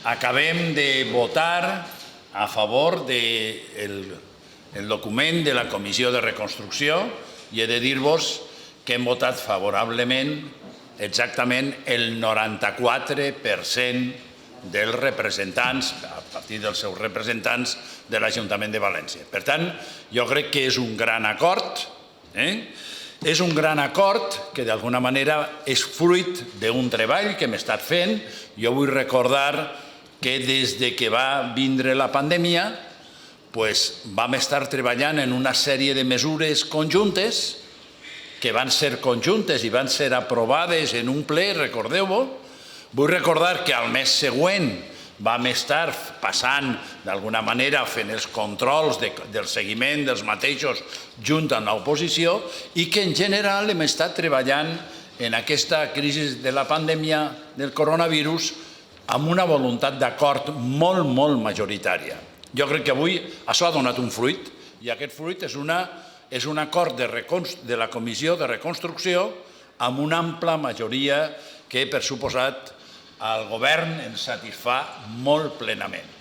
acabem de votar a favor del document de la Comissió de Reconstrucció i he de dir-vos que hem votat favorablement exactament el 94% dels representants, a partir dels seus representants de l'Ajuntament de València. Per tant, jo crec que és un gran acord, és un gran acord que d'alguna manera és fruit d'un treball que hem estat fent. Jo vull recordar que des que va vindre la pandèmia vam estar treballant en una sèrie de mesures conjuntes que van ser conjuntes i van ser aprovades en un ple, recordeu-ho. Vull recordar que al mes següent vam estar passant, d'alguna manera, fent els controls del seguiment dels mateixos junt amb l'oposició i que en general hem estat treballant en aquesta crisi de la pandèmia del coronavirus amb una voluntat d'acord molt, molt majoritària. Jo crec que avui això ha donat un fruit i aquest fruit és un acord de la Comissió de Reconstrucció amb una ampla majoria que, per suposat, al govern ens satisfà molt plenament.